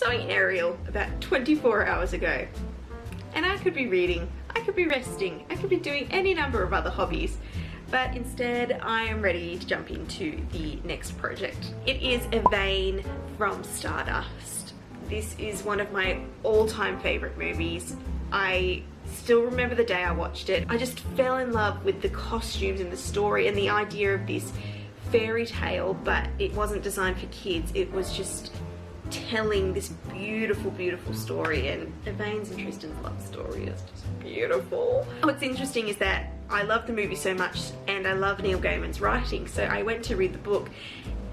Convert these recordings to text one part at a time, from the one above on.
sewing Ariel about 24 hours ago. And I could be reading, I could be resting, I could be doing any number of other hobbies. But instead, I am ready to jump into the next project. It is Yvaine from Stardust. This is one of my all-time favorite movies. I still remember the day I watched it. I just fell in love with the costumes and the story and the idea of this fairy tale, but it wasn't designed for kids. It was just telling this beautiful, beautiful story, and Yvaine's and Tristan's love story is just beautiful. What's interesting is that I love the movie so much and I love Neil Gaiman's writing, so I went to read the book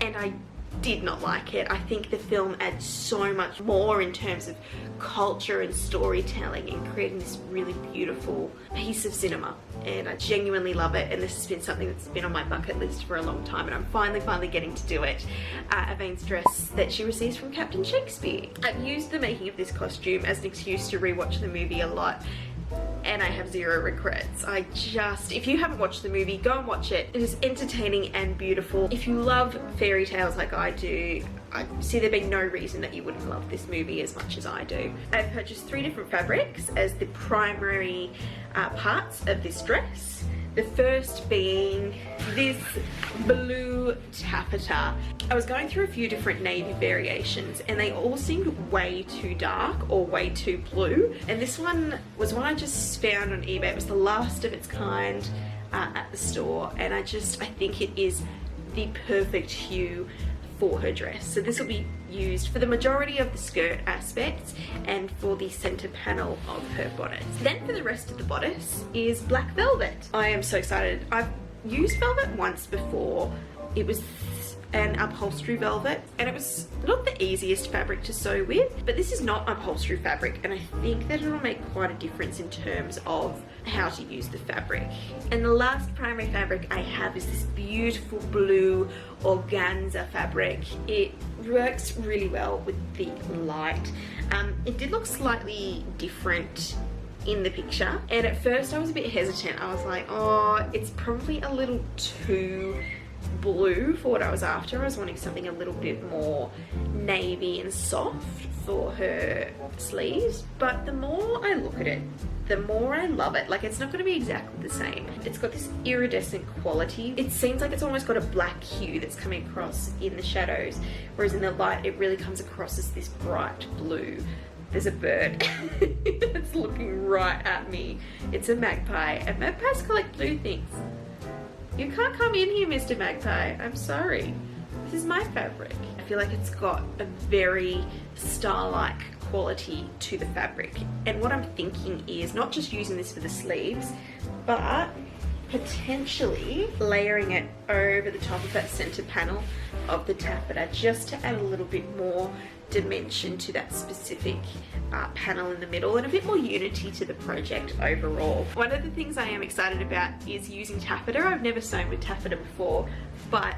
and I did not like it. I think the film adds so much more in terms of culture and storytelling and creating this really beautiful piece of cinema, and I genuinely love it, and this has been something that's been on my bucket list for a long time, and I'm finally getting to do it. Yvaine's dress that she receives from Captain Shakespeare. I've used the making of this costume as an excuse to rewatch the movie a lot, and I have zero regrets. If you haven't watched the movie, go and watch it. It is entertaining and beautiful. If you love fairy tales like I do, I see there being no reason that you wouldn't love this movie as much as I do. I've purchased 3 different fabrics as the primary parts of this dress. The first being this blue taffeta. I was going through a few different navy variations and they all seemed way too dark or way too blue. And this one was one I just found on eBay. It was the last of its kind at the store, and I think it is the perfect hue for her dress. So this will be used for the majority of the skirt aspects and for the center panel of her bodice. Then for the rest of the bodice is black velvet. I am so excited. I've used velvet once before. It was an upholstery velvet and it was not the easiest fabric to sew with, but this is not upholstery fabric, and I think that it'll make quite a difference in terms of how to use the fabric. And the last primary fabric I have is this beautiful blue organza fabric. It works really well with the light. It did look slightly different in the picture, and at first I was a bit hesitant. I was like, oh, it's probably a little too blue for what I was after. I was wanting something a little bit more navy and soft for her sleeves, but the more I look at it, the more I love it. Like, it's not going to be exactly the same. It's got this iridescent quality. It seems like it's almost got a black hue that's coming across in the shadows, whereas in the light it really comes across as this bright blue. There's a bird that's looking right at me. It's a magpie, and magpies collect blue things. You can't come in here, Mr. Magpie. I'm sorry. This is my fabric. I feel like it's got a very star-like quality to the fabric. And what I'm thinking is not just using this for the sleeves, but potentially layering it over the top of that center panel of the taffeta, just to add a little bit more dimension to that specific panel in the middle and a bit more unity to the project overall. One of the things I am excited about is using taffeta. I've never sewn with taffeta before, but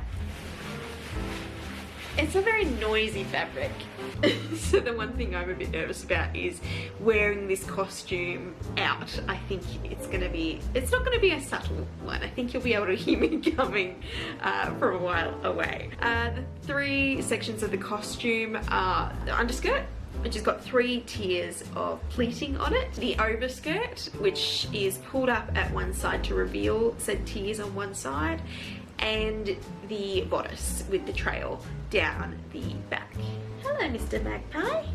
it's a very noisy fabric. So the one thing I'm a bit nervous about is wearing this costume out. I think it's not gonna be a subtle one. I think you'll be able to hear me coming from a while away. The 3 sections of the costume are the underskirt, which has got 3 tiers of pleating on it. The overskirt, which is pulled up at one side to reveal said tiers on one side, and the bodice with the trail down the back. Hello, Mr. Magpie.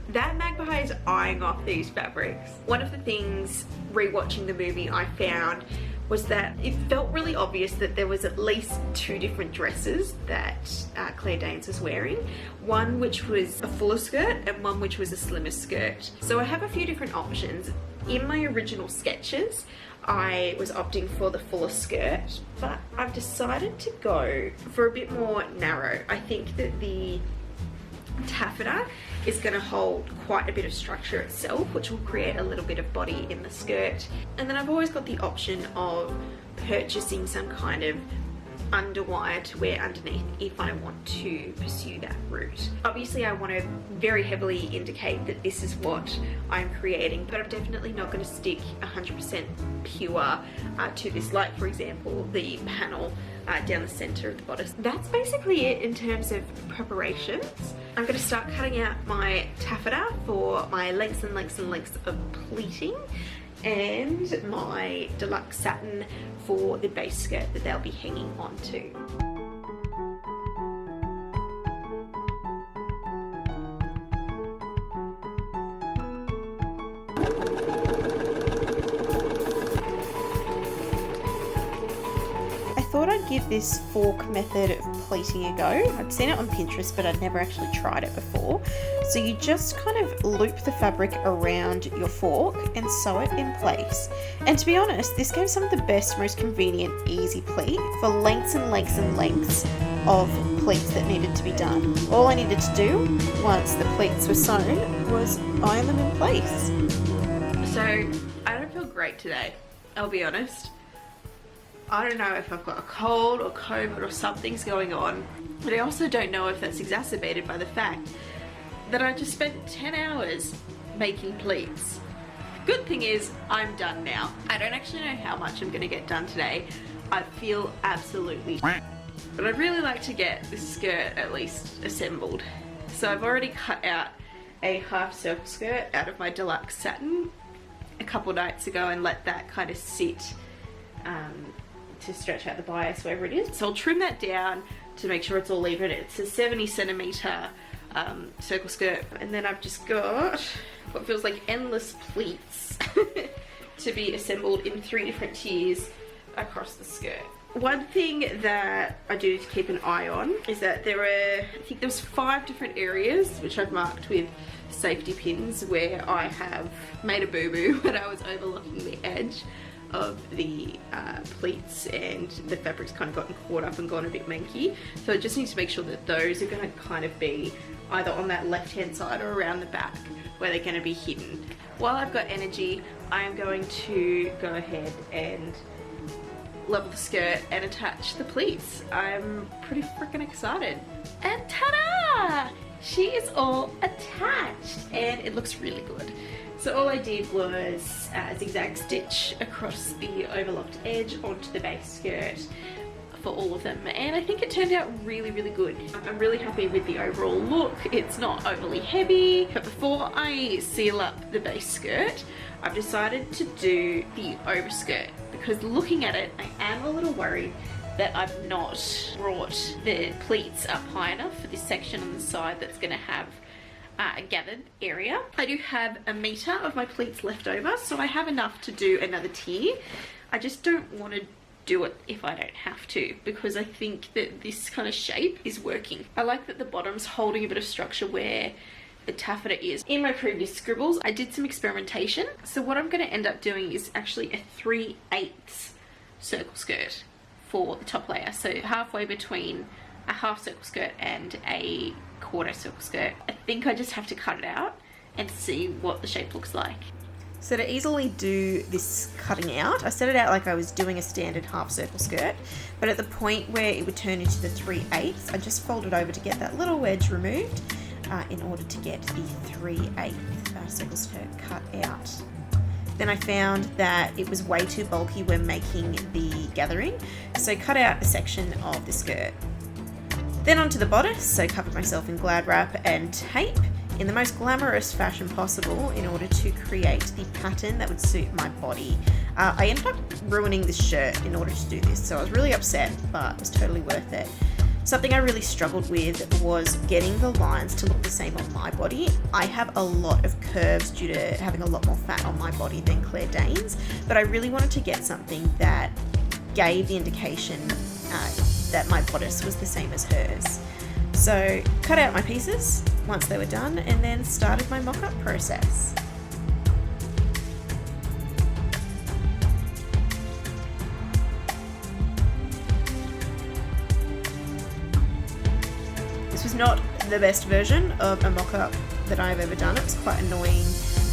That magpie is eyeing off these fabrics. One of the things rewatching the movie I found was that it felt really obvious that there was at least 2 different dresses that Claire Danes was wearing. One which was a fuller skirt and one which was a slimmer skirt. So I have a few different options. In my original sketches, I was opting for the fuller skirt, but I've decided to go for a bit more narrow. I think that the taffeta is going to hold quite a bit of structure itself, which will create a little bit of body in the skirt. And then I've always got the option of purchasing some kind of underwire to wear underneath if I want to pursue that route. Obviously I want to very heavily indicate that this is what I'm creating, but I'm definitely not going to stick 100% pure to this. Like for example, the panel down the center of the bodice. That's basically it in terms of preparations. I'm going to start cutting out my taffeta for my lengths and lengths and lengths of pleating, and my deluxe satin for the base skirt that they'll be hanging onto. I thought I'd give this fork method of pleating a go. I'd seen it on Pinterest, but I'd never actually tried it before. So you just kind of loop the fabric around your fork and sew it in place. And to be honest, this gave some of the best, most convenient, easy pleat for lengths and lengths and lengths of pleats that needed to be done. All I needed to do once the pleats were sewn was iron them in place. So I don't feel great today, I'll be honest. I don't know if I've got a cold or COVID or something's going on, but I also don't know if that's exacerbated by the fact that I just spent 10 hours making pleats. Good thing is I'm done now. I don't actually know how much I'm gonna get done today. I feel absolutely but I'd really like to get this skirt at least assembled. So I've already cut out a half circle skirt out of my deluxe satin a couple nights ago and let that kind of sit to stretch out the bias wherever it is. So I'll trim that down to make sure it's all even. It's a 70 centimeter circle skirt, and then I've just got what feels like endless pleats to be assembled in 3 different tiers across the skirt. One thing that I do to keep an eye on is that there are, I think there's 5 different areas which I've marked with safety pins where I have made a boo-boo when I was overlocking the edge of the pleats and the fabric's kind of gotten caught up and gone a bit manky. So I just need to make sure that those are going to kind of be either on that left hand side or around the back where they're going to be hidden. While I've got energy, I am going to go ahead and level the skirt and attach the pleats. I'm pretty freaking excited. And ta-da! She is all attached and it looks really good. So all I did was zigzag stitch across the overlocked edge onto the base skirt for all of them, and I think it turned out really, really good. I'm really happy with the overall look. It's not overly heavy, but before I seal up the base skirt, I've decided to do the overskirt because looking at it, I am a little worried that I've not brought the pleats up high enough for this section on the side that's going to have a gathered area. I do have 1 meter of my pleats left over, so I have enough to do another tier. I just don't want to do it if I don't have to, because I think that this kind of shape is working. I like that the bottom's holding a bit of structure where the taffeta is. In my previous scribbles, I did some experimentation. So what I'm going to end up doing is actually a 3/8 circle skirt for the top layer. So halfway between a half circle skirt and a quarter circle skirt. I think I just have to cut it out and see what the shape looks like. So to easily do this cutting out, I set it out like I was doing a standard half circle skirt, but at the point where it would turn into the 3/8, I just folded over to get that little wedge removed in order to get the 3/8 circle skirt cut out. Then I found that it was way too bulky when making the gathering, so cut out a section of the skirt. Then onto the bodice, so covered myself in Glad wrap and tape in the most glamorous fashion possible in order to create the pattern that would suit my body. I ended up ruining this shirt in order to do this, so I was really upset, but it was totally worth it. Something I really struggled with was getting the lines to look the same on my body. I have a lot of curves due to having a lot more fat on my body than Claire Danes, but I really wanted to get something that gave the indication that my bodice was the same as hers. So cut out my pieces once they were done and then started my mock-up process. This was not the best version of a mock-up that I've ever done. It was quite annoying.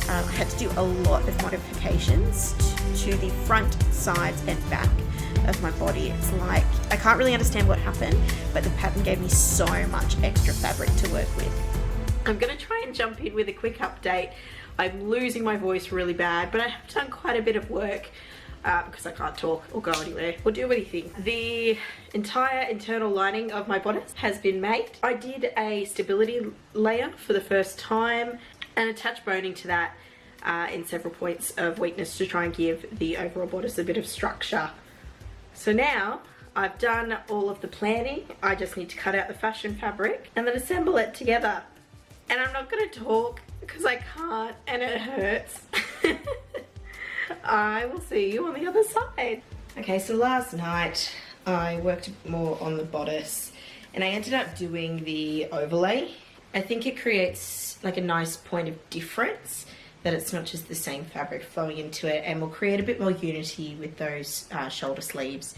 I had to do a lot of modifications to the front, sides and back of my body. It's like, I can't really understand what happened, but the pattern gave me so much extra fabric to work with. I'm going to try and jump in with a quick update. I'm losing my voice really bad, but I have done quite a bit of work because I can't talk or go anywhere or do anything. The entire internal lining of my bodice has been made. I did a stability layer for the first time and attached boning to that in several points of weakness to try and give the overall bodice a bit of structure. So now I've done all of the planning. I just need to cut out the fashion fabric and then assemble it together. And I'm not going to talk because I can't and it hurts. I will see you on the other side. Okay, so last night I worked more on the bodice and I ended up doing the overlay. I think it creates like a nice point of difference, that it's not just the same fabric flowing into it, and will create a bit more unity with those shoulder sleeves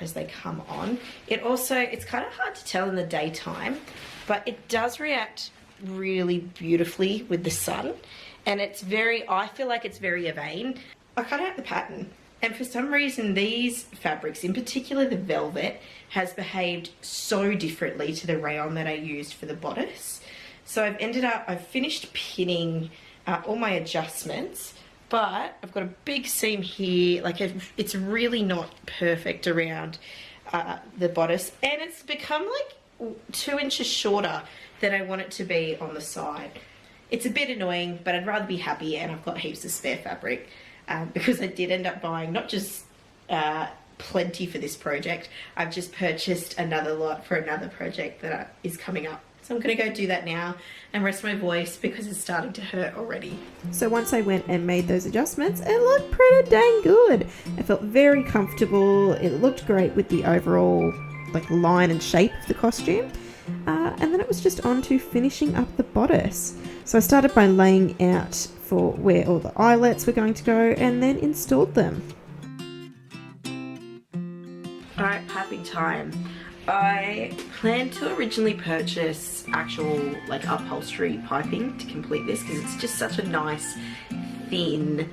as they come on. It also, it's kind of hard to tell in the daytime, but it does react really beautifully with the sun, and it's very, I feel like it's very Yvaine. I cut out the pattern, and for some reason these fabrics, in particular the velvet, has behaved so differently to the rayon that I used for the bodice. So I've finished pinning all my adjustments, but I've got a big seam here, like it's really not perfect around the bodice, and it's become like 2 inches shorter than I want it to be on the side. It's a bit annoying, but I'd rather be happy, and I've got heaps of spare fabric because I did end up buying not just plenty for this project, I've just purchased another lot for another project that is coming up. So I'm going to go do that now and rest my voice because it's starting to hurt already. So once I went and made those adjustments, it looked pretty dang good. I felt very comfortable. It looked great with the overall like line and shape of the costume. And then it was just on to finishing up the bodice. So I started by laying out for where all the eyelets were going to go and then installed them. Alright, piping time. I planned to originally purchase actual like upholstery piping to complete this because it's just such a nice, thin,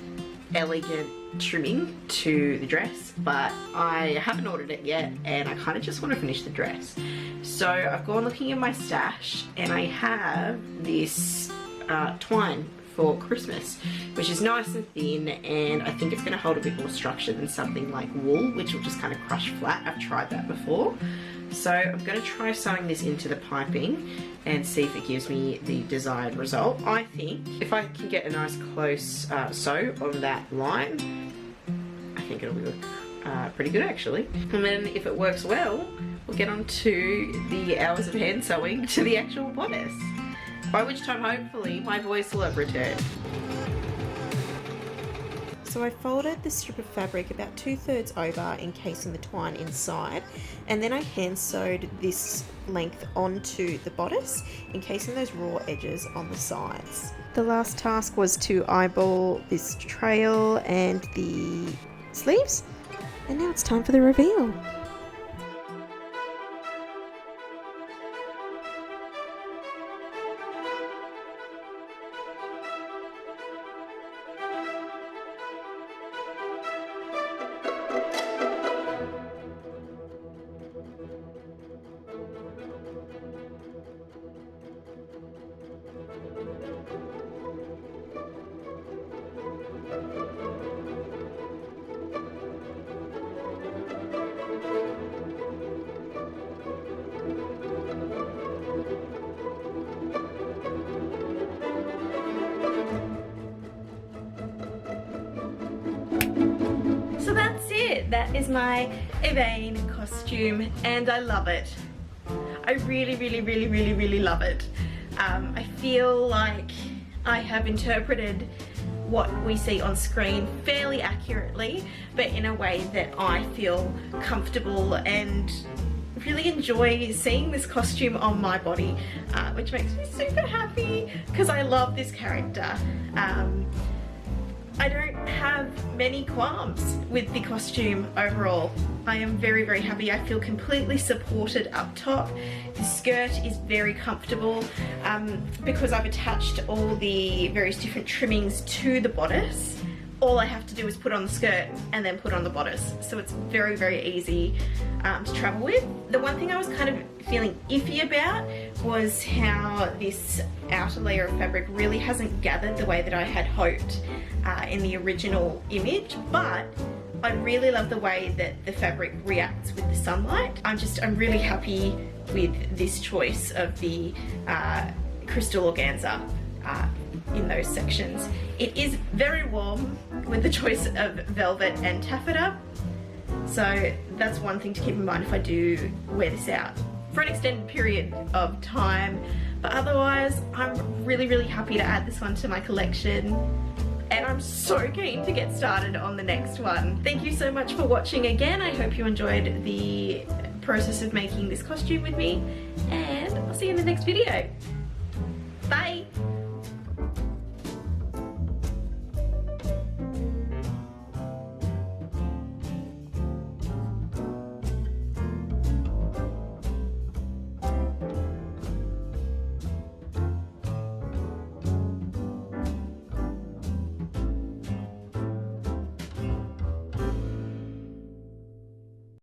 elegant trimming to the dress, but I haven't ordered it yet and I kind of just want to finish the dress. So I've gone looking in my stash and I have this twine for Christmas, which is nice and thin, and I think it's going to hold a bit more structure than something like wool, which will just kind of crush flat. I've tried that before. So I'm going to try sewing this into the piping and see if it gives me the desired result. I think if I can get a nice close sew on that line, I think it'll look pretty good actually. And then if it works well, we'll get on to the hours of hand sewing to the actual bodice, by which time hopefully my voice will have returned. So I folded the strip of fabric about 2/3 over, encasing the twine inside, and then I hand sewed this length onto the bodice, encasing those raw edges on the sides. The last task was to eyeball this trail and the sleeves, and now it's time for the reveal. So that's it. That is my Yvaine costume and I love it. I really love it. I feel like I have interpreted what we see on screen fairly accurately, but in a way that I feel comfortable and really enjoy seeing this costume on my body, which makes me super happy because I love this character. I don't have many qualms with the costume overall. I am very happy. I feel completely supported up top. The skirt is very comfortable because I've attached all the various different trimmings to the bodice. All I have to do is put on the skirt and then put on the bodice. So it's very easy to travel with. The one thing I was kind of feeling iffy about was how this outer layer of fabric really hasn't gathered the way that I had hoped in the original image, but I really love the way that the fabric reacts with the sunlight. I'm really happy with this choice of the crystal organza in those sections. It is very warm with the choice of velvet and taffeta, so that's one thing to keep in mind if I do wear this out for an extended period of time. But otherwise, I'm really happy to add this one to my collection, and I'm so keen to get started on the next one. Thank you so much for watching again. I hope you enjoyed the process of making this costume with me, and I'll see you in the next video. Bye!